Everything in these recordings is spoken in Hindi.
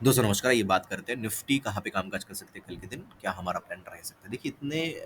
दोस्तों नमस्कार, ये बात करते हैं निफ्टी कहाँ पे कामकाज कर सकते हैं कल के दिन, क्या हमारा प्लान रह सकता है? देखिए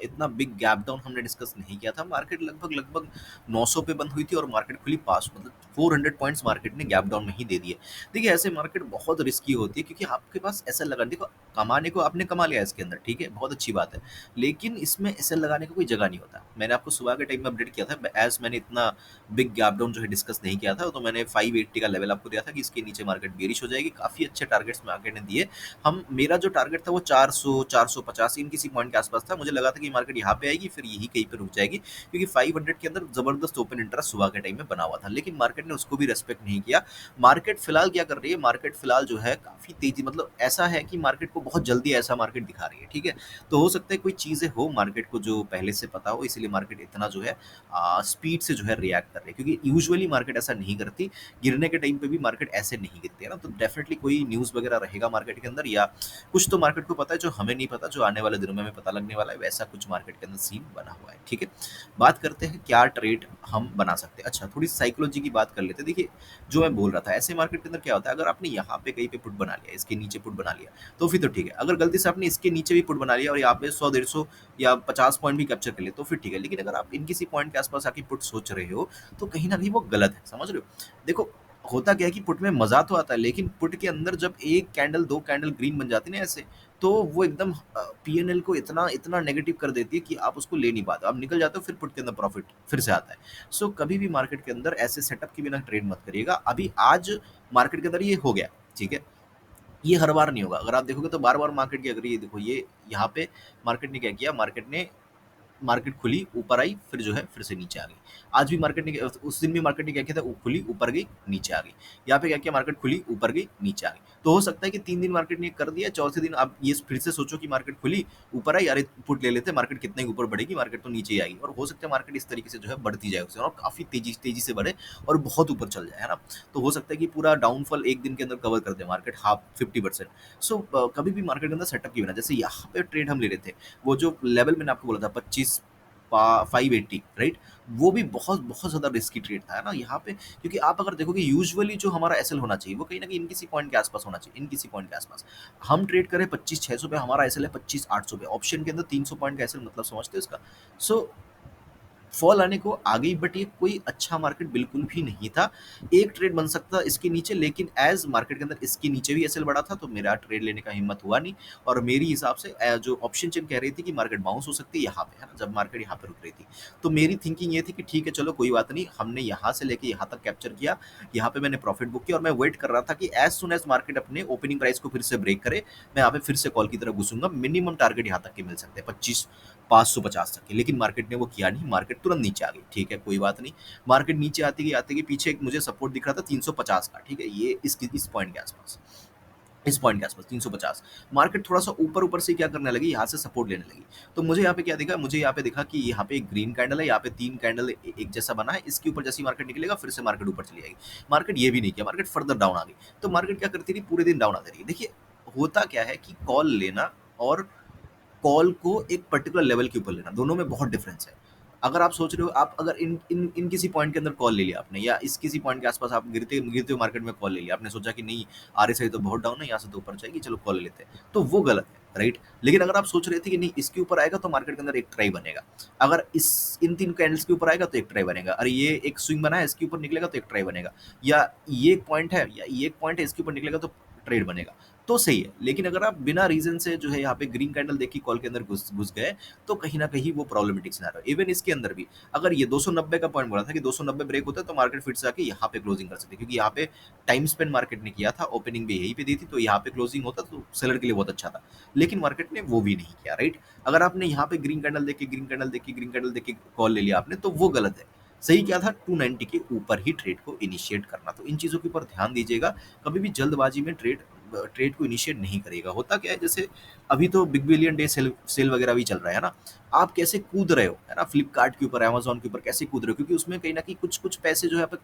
इतना बिग गैप डाउन हमने डिस्कस नहीं किया था। मार्केट लगभग 900 पे बंद हुई थी और मार्केट खुली पास मतलब 400 पॉइंट्स मार्केट ने गैप डाउन में ही दे दिए। देखिए ऐसे मार्केट बहुत रिस्की होती है क्योंकि आपके पास एसएल लगा देखो, कमाने को आपने कमा लिया इसके अंदर, ठीक है, बहुत अच्छी बात है। लेकिन इसमें एसएल लगाने का कोई जगह नहीं होता। मैंने आपको सुबह के टाइम में अपडेट किया था, एज़ मैंने इतना बिग गैप डाउन जो है डिस्कस नहीं किया था, तो मैंने 580 का लेवल आपको दिया था कि इसके नीचे मार्केट बेरिश हो जाएगी। काफ़ी अच्छे टारगेट्स मार्केट ने दिए। हम मेरा जो टारगेट था वो 400 450 इन किसी पॉइंट के आसपास था। मुझे लगा था कि मार्केट यहाँ पे आएगी फिर यही कहीं पे रुक जाएगी क्योंकि 500 के अंदर जबरदस्त ओपन इंटरेस्ट सुबह के टाइम में बना हुआ था, लेकिन मार्केट ने उसको भी रेस्पेक्ट नहीं किया। मार्केट फिलहाल क्या कर रही है, मार्केट फिलहाल जो है काफी तेजी, मतलब ऐसा है कि मार्केट को बहुत जल्दी ऐसा मार्केट दिखा रही है, ठीक है। तो हो सकता है कोई चीजें हो मार्केट को जो पहले से पता हो, इसीलिए मार्केट इतना जो है स्पीड से जो है रिएक्ट कर रही है, क्योंकि यूजुअली मार्केट ऐसा नहीं करती। गिरने के टाइम पे भी मार्केट ऐसे नहीं गिरती है ना, तो डेफिनेटली कोई न्यूज वगैरह रहेगा मार्केट के अंदर, या कुछ तो मार्केट को पता है जो हमें नहीं पता, जो आने वाले दिनों में हमें पता लगने वाला है, वैसा कुछ मार्केट के अंदर सीन बना हुआ है, ठीक है। बात करते हैं क्या ट्रेड हम बना सकते हैं। अच्छा, थोड़ी साइकोलॉजी की बात कर लेते हैं। देखिए जो मैं बोल रहा था, ऐसे मार्केट के अंदर क्या होता है, अगर आपने यहाँ पे कहीं पे पुट बना लिया, इसके नीचे पुट बना लिया, तो फिर तो ठीक है। अगर गलती से आपने इसके नीचे भी पुट बना लिया और यहाँ पे 100 150 या 50 पॉइंट भी कैप्चर कर लिए, तो फिर ठीक है। लेकिन अगर आप इन किसी पॉइंट के आसपास आके पुट सोच रहे हो, तो कहीं ना कहीं वो गलत है, समझ रहे हो। देखो होता क्या है कि पुट में मजा तो आता है, लेकिन पुट के अंदर जब एक कैंडल दो कैंडल ग्रीन बन जाती है ना ऐसे, तो वो एकदम पीएनएल को इतना इतना नेगेटिव कर देती है कि आप उसको ले नहीं पाते, आप निकल जाते हो, फिर पुट के अंदर प्रॉफिट फिर से आता है। सो कभी भी मार्केट के अंदर ऐसे सेटअप के बिना ट्रेड मत करिएगा। अभी आज मार्केट के अंदर ये हो गया, ठीक है। ये हर बार नहीं होगा, अगर आप देखोगे तो बार बार मार्केट क्या करिए, देखो ये यहाँ पे मार्केट ने क्या किया, मार्केट खुली ऊपर आई, फिर जो है फिर से नीचे आ गई। आज भी मार्केट ने उस दिन भी मार्केट ने क्या किया था, खुली ऊपर गई नीचे आ गई। यहाँ पे क्या किया, मार्केट खुली ऊपर गई नीचे आ गई। तो हो सकता है कि 3 दिन मार्केट ने कर दिया, चौथे दिन आप ये फिर से सोचो कि मार्केट खुली ऊपर आई, अरे पुट ले लेते, मार्केट कितना ही ऊपर बढ़ेगी, मार्केट तो नीचे ही आएगी। और हो सकता है मार्केट इस तरीके से जो है बढ़ती जाए उससे, और काफी तेजी तेजी से बढ़े और बहुत ऊपर चल जाए, है ना। तो हो सकता है कि पूरा डाउनफॉल एक दिन के अंदर कवर कर दे मार्केट, हाफ 50%। सो कभी भी मार्केट के अंदर सेटअप की बिना, जैसे यहाँ पे ट्रेड हम ले रहे थे, वो जो लेवल मैंने आपको बोला था 580, राइट। वो भी बहुत बहुत ज्यादा रिस्की ट्रेड था, है ना, यहाँ पे। क्योंकि आप अगर देखोगे यूजुअली जो हमारा एसएल होना चाहिए वो कहीं ना कहीं इन किसी पॉइंट के आसपास होना चाहिए, इन किसी पॉइंट के आसपास। हम ट्रेड करें 25 600 पे, हमारा एसएल है 25 800 पे, ऑप्शन के अंदर 300 पॉइंट का एसएल, मतलब समझते हो इसका। सो फॉल आने को आ गई, बट ये कोई अच्छा मार्केट बिल्कुल भी नहीं था। एक ट्रेड बन सकता इसके नीचे, लेकिन एज मार्केट के अंदर इसके नीचे भी एसएल बढ़ा था, तो मेरा ट्रेड लेने का हिम्मत हुआ नहीं। और मेरी हिसाब से जो ऑप्शन चेन कह रही थी कि मार्केट बाउंस हो सकती है यहाँ पे, है ना, जब मार्केट यहाँ पे रुक रही थी, तो मेरी थिंकिंग ये थी कि ठीक है चलो कोई बात नहीं, हमने यहाँ से लेके यहाँ तक कैप्चर किया, यहाँ पे मैंने प्रॉफिट बुक किया, और मैं वेट कर रहा था कि एज सुन एज मार्केट अपने ओपनिंग प्राइस को फिर से ब्रेक करे, मैं यहाँ पे फिर से कॉल की तरफ घुसूंगा। मिनिमम टारगेट यहाँ तक के मिल सकते हैं 25 550 तक के, लेकिन मार्केट ने वो किया नहीं, मार्केट तुरंत नीचे आ गई, ठीक है, कोई बात नहीं। मार्केट नीचे आते गई पीछे एक मुझे सपोर्ट दिख रहा था 350 का, ठीक है, ये इस पॉइंट के आसपास, इस पॉइंट के आसपास 350। मार्केट थोड़ा सा ऊपर ऊपर से क्या करने लगी, यहाँ से सपोर्ट लेने लगी। तो मुझे यहाँ पे क्या दिखा, मुझे यहाँ पे दिखा कि यहाँ पे एक ग्रीन कैंडल है, यहाँ पे 3 कैंडल एक जैसा बना है, इसके ऊपर जैसे मार्केट निकलेगा फिर से मार्केट ऊपर चली जाएगी। मार्केट ये भी नहीं किया, मार्केट फर्दर डाउन आ गई। तो मार्केट क्या करती रही, पूरे दिन डाउन आती रही। देखिए होता क्या है कि कॉल लेना और कॉल को एक पर्टिकुलर लेवल के ऊपर लेना, दोनों में बहुत डिफरेंस है। अगर आप सोच रहे हो, आप अगर इन इन इन किसी पॉइंट के अंदर कॉल ले लिया आपने, या इस किसी पॉइंट के आसपास आप गिरते गिरते हुए मार्केट में कॉल ले लिया, आपने सोचा कि नहीं आरएसआई तो बहुत डाउन है, यहाँ से तो ऊपर जाएगी, चलो कॉल ले लेते हैं, तो वो गलत है, राइट। लेकिन अगर आप सोच रहे थे कि नहीं इसके ऊपर आएगा तो मार्केट के अंदर एक ट्राई बनेगा, अगर इस इन 3 कैंडल्स के ऊपर आएगा तो एक ट्राई बनेगा, अरे ये एक स्विंग बना है इसके ऊपर निकलेगा तो एक ट्राई बनेगा, या ये एक पॉइंट है, या ये एक पॉइंट है इसके ऊपर निकलेगा तो ट्रेड बनेगा, तो सही है। लेकिन अगर आप बिना रीजन से जो है यहाँ पे ग्रीन कैंडल देखी कॉल के अंदर घुस घुस गए, तो कहीं ना कहीं वो प्रॉब्लमेटिक सिनेरियो है। इवन इसके अंदर भी अगर ये 290 का पॉइंट बोला था कि 290 ब्रेक होता है तो मार्केट फिर से आके यहाँ पे क्लोजिंग कर सकती है, क्योंकि यहाँ पे टाइम स्पेंड मार्केट ने किया था, ओपनिंग भी यहीं पे दी थी, तो यहाँ पे क्लोजिंग होता तो सेलर के लिए बहुत अच्छा था। लेकिन मार्केट ने वो भी नहीं किया, राइट। अगर आपने यहाँ पे ग्रीन कैंडल देख के ग्रीन कैंडल देख के कॉल ले लिया आपने, तो वो गलत है। सही क्या था, 290 के ऊपर ही ट्रेड को इनिशिएट करना। तो इन चीजों के ऊपर ध्यान दीजिएगा। कभी भी जल्दबाजी में ट्रेड ट्रेड को इनिशिएट नहीं करेगा। होता क्या है, जैसे अभी तो big billion day sale sale वगैरह भी चल रहा है ना, आप कैसे कूद रहे हो, है ना? फ्लिपकार्ट के ऊपर, अमेज़न के ऊपर कैसे कूद रहे हो, क्योंकि उसमें कहीं न कहीं कुछ-कुछ पैसे जो है यहाँ पे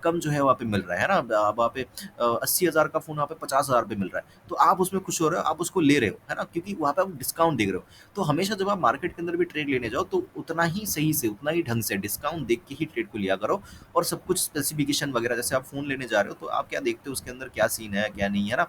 कम जो है वहाँ पे मिल रहा है ना? अब वहाँ पे 80,000 का फ़ोन वहाँ पे 50,000 पे मिल रहा है। तो आप उसमें खुश हो रहे हो, आप उसको ले रहे हो, है ना? क्योंकि वहाँ पे आप डिस्काउंट देख रहे हो। तो हमेशा जब आप मार्केट के अंदर भी ट्रेड लेने जाओ तो उतना ही सही से, उतना ही ढंग से डिस्काउंट देख के ही ट्रेड को लिया करो, और सब कुछ स्पेसिफिकेशन वगैरह, जैसे आप फ़ोन लेने जा रहे हो तो आप क्या देखते हो उसके अंदर क्या सीन है, क्या नहीं है ना?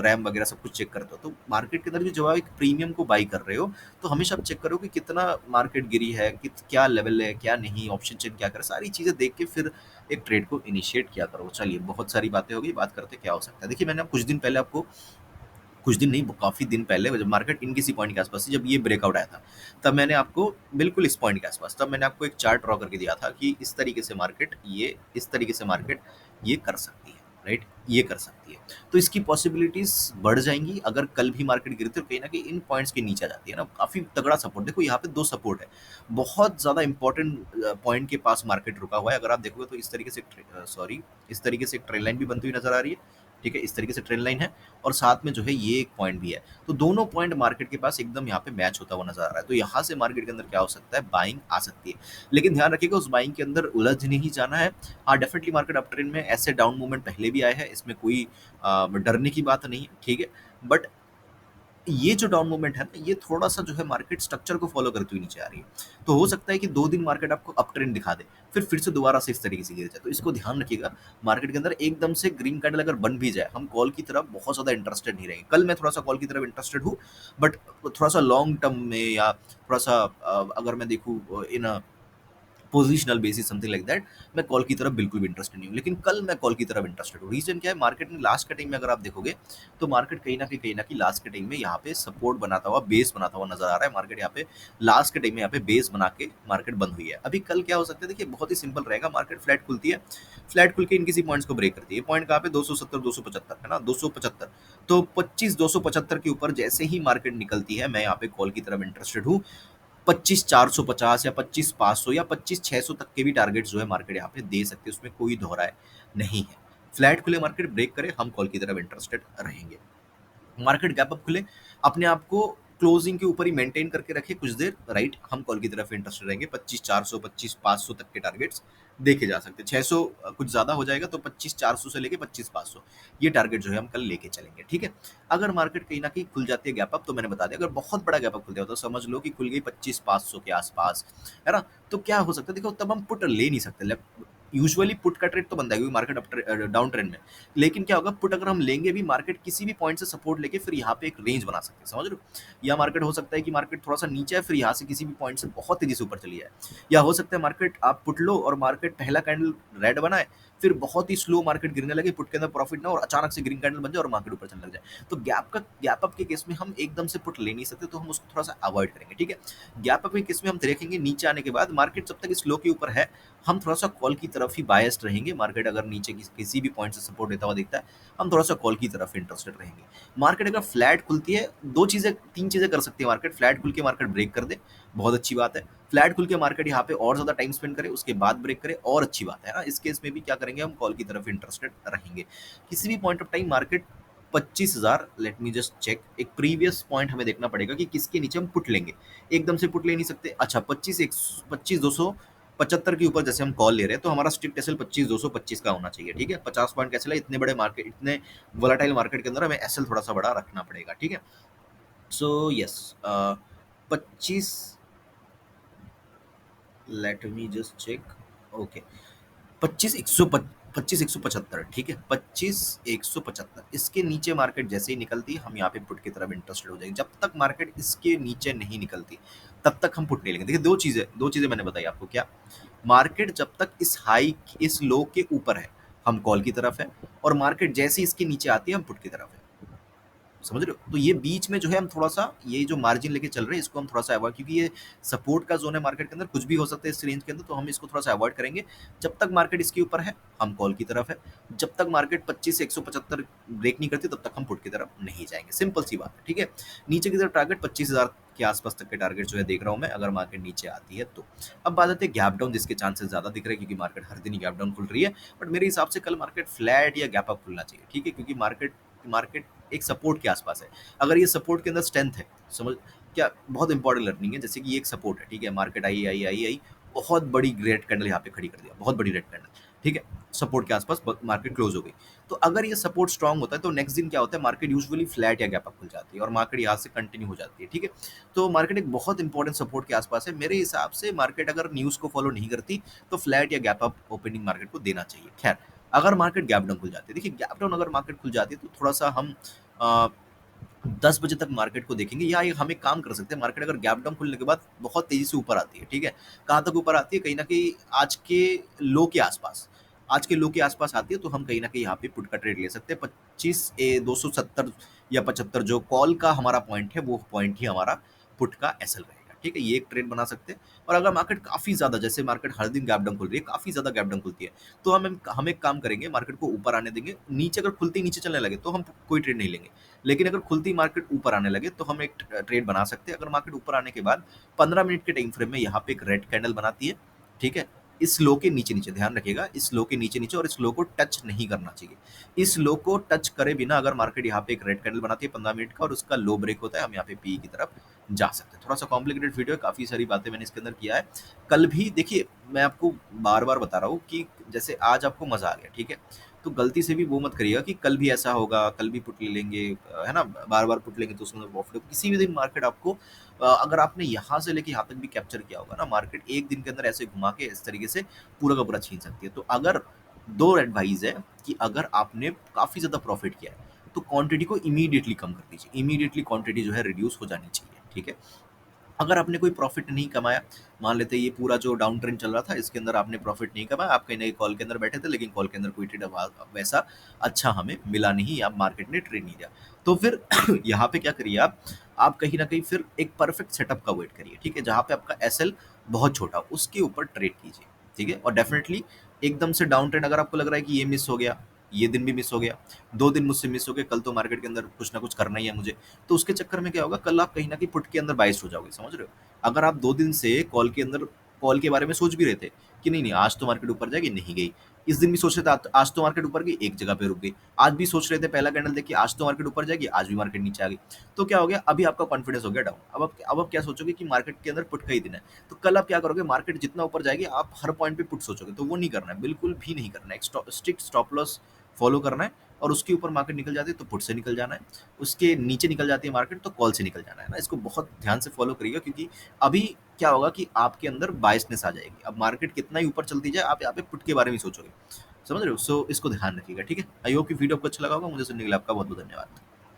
रैम वगैरह सब कुछ चेक करते हो। तो मार्केट के अंदर भी जब आप एक प्रीमियम को बाय कर रहे हो, तो हमेशा आप चेक करो कि कितना मार्केट गिरी है, क्या लेवल है, क्या नहीं, ऑप्शन चेन क्या करें, सारी चीज़ें देख के फिर एक ट्रेड को इनिशिएट किया करो। चलिए, बहुत सारी बातें हो गई, बात करते हैं क्या हो सकता है। देखिए, मैंने कुछ दिन पहले आपको, कुछ दिन नहीं, काफ़ी दिन पहले जब मार्केट इन किसी पॉइंट के आसपास थी, जब ये ब्रेकआउट आया था, तब मैंने आपको बिल्कुल इस पॉइंट के आसपास, तब मैंने आपको एक चार्ट ड्रॉ करके दिया था कि इस तरीके से मार्केट, ये इस तरीके से मार्केट ये कर सकती है, राइट? ये कर सकती है। तो इसकी पॉसिबिलिटीज़ बढ़ जाएँगी अगर कल भी मार्केट गिरती है और कहीं न कहीं इन पॉइंट्स के नीचे आ जाती है ना, काफ़ी तगड़ा सपोर्ट। देखो, यहाँ पे 2 सपोर्ट है। बहुत ज़्यादा इम्पोर्टेंट पॉइंट के पास मार्केट रुका हुआ है। अगर आप देखोगे तो इस तरीके से इस तरीके से एक ट्रेंड लाइन भी बनती हुई नज़र आ रही है, ठीक है? इस तरीके से ट्रेंड लाइन है, और साथ में जो है ये एक पॉइंट भी है। तो दोनों पॉइंट मार्केट के पास एकदम यहाँ पे मैच होता हुआ नज़र आ रहा है। तो यहाँ से मार्केट के अंदर क्या हो सकता है, बाइंग आ सकती है। लेकिन ध्यान रखिएगा, उस बाइंग के अंदर उलझ नहीं जाना है। हाँ, डेफिनिटली मार्केट अप ट्रेंड में ऐसे डाउन मूवमेंट पहले भी आए हैं, इसमें कोई डरने की बात नहीं है, ठीक है? बट ये जो डाउन मूवमेंट है ना, ये थोड़ा-सा जो है मार्केट स्ट्रक्चर को फ़ॉलो करती हुई नीचे आ रही है। तो हो सकता है कि 2 दिन मार्केट आपको अप ट्रेंड दिखा दे, फिर से दोबारा से इस तरीके से गिर जाए। तो इसको ध्यान रखिएगा, मार्केट के अंदर एकदम से ग्रीन कैंडल अगर बन भी जाए, हम कॉल की तरफ बहुत ज़्यादा इंटरेस्टेड नहीं रहेंगे। कल मैं थोड़ा-सा कॉल की तरफ इंटरेस्टेड हूँ, बट थोड़ा-सा लॉन्ग टर्म में, या थोड़ा-सा अगर मैं देखूँ in a positional basis, something like that, मैं कॉल की तरफ बिल्कुल भी इंटरेस्टेड नहीं हूँ। लेकिन कल मैं कॉल की तरफ इंटरेस्टेड हूँ। रीज़न क्या है, मार्केट ने लास्ट कटिंग में अगर आप देखोगे, तो मार्केट कहीं न कहीं लास्ट कटिंग में यहाँ पे सपोर्ट बनाता हुआ, बेस बनाता हुआ नज़र आ रहा है। मार्केट यहाँ पे लास्ट कटिंग में यहाँ पे बेस बना के मार्केट बंद हुई है। अभी कल क्या हो सकता है, देखिए बहुत ही सिंपल रहेगा, मार्केट फ्लैट खुलती है, फ्लैट खुल के इन किसी पॉइंट्स को ब्रेक करती है। पॉइंट कहाँ पे, 270, 275 है ना, 275। तो 25, 275 के ऊपर जैसे ही मार्केट निकलती है, मैं यहाँ पे कॉल की तरफ इंटरेस्टेड हूँ। 25,450 या 25,500 या 25,600 तक के भी टारगेट्स जो है मार्केट यहाँ पे दे सकते हैं, उसमें कोई दोहराए नहीं है। फ्लैट खुले, मार्केट ब्रेक करे, हम कॉल की तरफ इंटरेस्टेड रहेंगे। मार्केट गैप अप खुले, अपने आप को क्लोजिंग के ऊपर ही मेंटेन करके रखे कुछ देर, राइट? हम कॉल की तरफ इंटरेस्टेड रहेंगे। 25,400, 25,500 तक के टारगेट्स देखे जा सकते हैं। 600 कुछ ज़्यादा हो जाएगा, तो 25,400 से लेके 25,500 ये टारगेट जो है हम कल लेके चलेंगे, ठीक है? अगर मार्केट कहीं न कहीं खुल जाती है गैप अप, तो मैंने बता दिया, अगर बहुत बड़ा गैप अप खुल जाए तो समझ लो कि खुल गई 25,500 के आस-पास, है ना? तो क्या हो सकता है, देखो तब हम पुट ले नहीं सकते। यूजुअली पुट का ट्रेड तो बनता है, क्योंकि मार्केट डाउन ट्रेंड में। लेकिन क्या होगा, पुट अगर हम लेंगे भी, मार्केट किसी भी पॉइंट से सपोर्ट लेके फिर यहाँ पे एक रेंज बना सकते हैं, समझ रहे हो? या मार्केट हो सकता है कि मार्केट थोड़ा सा नीचे है, फिर यहाँ से किसी भी पॉइंट से बहुत तेजी से ऊपर चली जाए। या हो सकता है मार्केट, आप पुट लो और मार्केट पहला कैंडल रेड बनाए, फिर बहुत ही स्लो मार्केट गिरने लगे, पुट के अंदर प्रॉफिट ना, और अचानक से ग्रीन कैंडल बन जाए और मार्केट ऊपर चलने लग जाए। तो गैप अप के केस में हम एकदम से पुट ले नहीं सकते, तो हम उसको थोड़ा सा अवॉइड करेंगे, ठीक है? गैप अप के केस में हम देखेंगे नीचे आने के बाद, मार्केट जब तक इस लो के ऊपर है, हम थोड़ा सा कॉल की तरफ ही बायस्ड रहेंगे। मार्केट अगर नीचे किसी भी पॉइंट से सपोर्ट लेता हुआ दिखता है, हम थोड़ा सा कॉल की तरफ इंटरेस्टेड रहेंगे। मार्केट अगर फ्लैट खुलती है, दो चीजें, तीन चीजें कर सकती है मार्केट। फ्लैट खुल के मार्केट ब्रेक कर दे, बहुत अच्छी बात है। फ्लैट खुल के मार्केट यहाँ पे और ज्यादा टाइम स्पेंड करे, उसके बाद ब्रेक करे, और अच्छी बात है ना। इस केस में भी क्या करेंगे, हम कॉल की तरफ इंटरेस्टेड रहेंगे। किसी भी point of time market 25,000, let me just check, एक प्रीवियस पॉइंट हमें देखना पड़ेगा कि किसके नीचे हम पुट लेंगे। एकदम से पुट ले नहीं सकते। अच्छा, 25,275 के ऊपर जैसे हम कॉल ले रहे हैं, तो हमारा स्ट्रिक्ट एसएल 25,225 का होना चाहिए, ठीक है? 50 पॉइंट का एसएल है, इतने बड़े मार्केट, इतने वोलेटाइल मार्केट के अंदर हमें एसएल थोड़ा सा बड़ा रखना पड़ेगा, ठीक है? So yes, 25, let me just check, okay, 25,175, ठीक है? 25,175, इसके नीचे मार्केट जैसे ही निकलती है, हम यहाँ पे पुट की तरफ इंटरेस्टेड हो जाएंगे। जब तक मार्केट इसके नीचे नहीं निकलती, तब तक हम पुट नहीं लेंगे। देखिए, दो चीजें मैंने बताई आपको। क्या? मार्केट जब तक इस लो के ऊपर है, हम कॉल की तरफ है, और मार्केट जैसे ही इसके नीचे आती है, हम पुट की तरफ है। समझ रहे हो? तो ये बीच में जो है, हम थोड़ा-सा ये जो मार्जिन लेके चल रहे हैं, इसको हम थोड़ा-सा अवॉइड, क्योंकि ये सपोर्ट का ज़ोन है मार्केट के अंदर, कुछ भी हो सकता है इस रेंज के अंदर, तो हम इसको थोड़ा-सा अवॉइड करेंगे। जब तक मार्केट इसके ऊपर है, हम कॉल की तरफ है। जब तक मार्केट 25 से 175 ब्रेक नहीं करती, तब तक हम पुट की तरफ नहीं जाएँगे। सिंपल सी बात है, ठीक है? नीचे की तरफ टारगेट 25,000 के आस-पास तक के टारगेट जो है देख रहा हूँ मैं, अगर मार्केट नीचे आती है तो। अब बात आती है गैप डाउन, जिसके चांसेस ज़्यादा दिख रहे हैं, क्योंकि मार्केट हर दिन ही गैप डाउन खुल रही है। बट मेरे हिसाब से कल मार्केट फ्लैट या गैप अप खुलना चाहिए, ठीक है? क्योंकि मार्केट मार्केट एक सपोर्ट के आसपास है। अगर ये सपोर्ट के अंदर स्ट्रेंथ है, समझ क्या बहुत इंपॉर्टेंट लर्निंग है, जैसे कि ये एक सपोर्ट है, ठीक है, मार्केट आई आई आई आई, बहुत बड़ी रेड कैंडल यहाँ पे खड़ी कर दिया, बहुत बड़ी रेड कैंडल, ठीक है, सपोर्ट के आसपास मार्केट क्लोज हो गई। तो अगर ये सपोर्ट स्ट्रांग होता है तो नेक्स्ट दिन क्या होता है, मार्केट यूजुअली फ्लैट या गैप अप खुल जाती है और मार्केट यहाँ से कंटिन्यू हो जाती है, ठीक है। तो मार्केट एक बहुत इंपॉर्टेंट सपोर्ट के आसपास है, मेरे हिसाब से मार्केट अगर न्यूज़ को फॉलो नहीं करती तो फ्लैट या गैप अप ओपनिंग मार्केट को देना चाहिए। खैर, अगर मार्केट गैप डाउन खुल जाती है, देखिए गैप डाउन अगर मार्केट खुल जाती है तो थोड़ा सा हम 10 बजे तक मार्केट को देखेंगे, या हम एक काम कर सकते हैं, मार्केट अगर गैप डाउन खुलने के बाद बहुत तेजी से ऊपर आती है, ठीक है, कहाँ तक ऊपर आती है, कहीं ना कहीं आज के लो के आसपास, आज के लो के आसपास आती है, तो हम कहीं ना कहीं यहाँ पे पुट का ट्रेड ले सकते हैं। 25 270 या 75 जो कॉल का हमारा पॉइंट है, वो पॉइंट ही हमारा पुट का एसएल रहेगा, ठीक है, ये एक ट्रेड बना सकते हैं। और अगर मार्केट काफी ज्यादा, जैसे मार्केट हर दिन गैप डाउन खुल रही है, काफी ज्यादा गैप डाउन खुलती है, तो हम एक काम करेंगे, मार्केट को ऊपर आने देंगे, नीचे अगर खुलते ही नीचे चलने लगे तो हम कोई ट्रेड नहीं लेंगे। लेकिन अगर खुलती मार्केट ऊपर आने लगे तो हम एक ट्रेड बना सकते हैं। अगर मार्केट ऊपर आने के बाद 15 मिनट के टाइम फ्रेम में यहाँ पे एक रेड कैंडल बनाती है, ठीक है, इस लो के नीचे नीचे, ध्यान रखिएगा, इस लो के नीचे नीचे, और इस लो को टच नहीं करना चाहिए। इस लो को टच करे बिना अगर मार्केट यहाँ पे एक रेड कैंडल बनाती है 15 मिनट का और उसका लो ब्रेक होता है, हम यहाँ पे पी की तरफ जा सकते हैं। थोड़ा सा कॉम्प्लिकेटेड वीडियो है, काफी सारी बातें मैंने इसके अंदर किया है। कल भी देखिए, मैं आपको बार बार बता रहा हूँ कि जैसे आज आपको मजा आ गया, ठीक है, तो गलती से भी वो मत करिएगा कि कल भी ऐसा होगा, कल भी पुट ले लेंगे, है ना, बार बार पुट लेंगे तो उसमें प्रॉफिट होगा। किसी भी दिन मार्केट आपको अगर आपने यहाँ से लेके यहाँ तक भी कैप्चर किया होगा ना, मार्केट एक दिन के अंदर ऐसे घुमा के इस तरीके से पूरा का पूरा छीन सकती है। तो अगर दो एडवाइस है कि अगर आपने काफी ज्यादा प्रॉफिट किया है तो क्वांटिटी को इमीडिएटली कम कर दीजिए, इमीडिएटली क्वांटिटी जो है रिड्यूस हो जानी चाहिए, ठीक है। अगर आपने कोई प्रॉफिट नहीं कमाया, मान लेते हैं ये पूरा जो डाउन ट्रेंड चल रहा था इसके अंदर आपने प्रॉफिट नहीं कमाया, आप कहीं ना कहीं कॉल के अंदर बैठे थे, लेकिन कॉल के अंदर कोई ट्रेड वैसा अच्छा हमें मिला नहीं, या मार्केट ने ट्रेड नहीं दिया, तो फिर यहाँ पे क्या करिए आप कहीं ना कहीं फिर एक परफेक्ट सेटअप का वेट करिए, ठीक है, जहाँ पे आपका एसएल बहुत छोटा हो, उसके ऊपर ट्रेड कीजिए, ठीक है। और डेफिनेटली एकदम से डाउन ट्रेंड अगर आपको लग रहा है कि ये मिस हो गया, ये दिन भी मिस हो गया, 2 दिन मुझसे मिस हो गए, कल तो मार्केट के अंदर कुछ ना कुछ करना ही है मुझे, तो उसके चक्कर में क्या होगा, कल आप कहीं ना कहीं पुट के अंदर बाइस हो जाओगे, समझ रहे हो। अगर आप 2 दिन से कॉल के अंदर कॉल के बारे में सोच भी रहे थे कि नहीं नहीं आज तो मार्केट ऊपर जाएगी, नहीं गई, इस दिन भी सोच रहे थे आज तो मार्केट ऊपर गई, एक जगह पे रुक गई, आज भी सोच रहे थे पहला कैंडल देखिए आज तो मार्केट ऊपर जाएगी, आज भी मार्केट नीचे आ गई, तो क्या हो गया, अभी आपका कॉन्फिडेंस हो गया डाउन। अब आप क्या सोचोगे कि मार्केट के अंदर पुट का ही दिन है, तो कल आप क्या करोगे, मार्केट जितना ऊपर जाएगी आप हर पॉइंट पे पुट सोचोगे, तो वो नहीं करना है, बिल्कुल भी नहीं करना है। एक स्ट्रिक्ट स्टॉप लॉस फॉलो करना है, और उसके ऊपर मार्केट निकल जाती है तो पुट से निकल जाना है, उसके नीचे निकल जाती है मार्केट तो कॉल से निकल जाना है ना। इसको बहुत ध्यान से फॉलो करिएगा, क्योंकि अभी क्या होगा कि आपके अंदर बायसनेस आ जाएगी, अब मार्केट कितना ही ऊपर चलती जाए आप यहाँ पे पुट के बारे में सोचोगे, समझ रहे हो। सो इसको ध्यान रखिएगा, ठीक है। आई होप कि वीडियो आपको अच्छा लगा होगा, मुझे सुनने के लिए आपका बहुत बहुत धन्यवाद।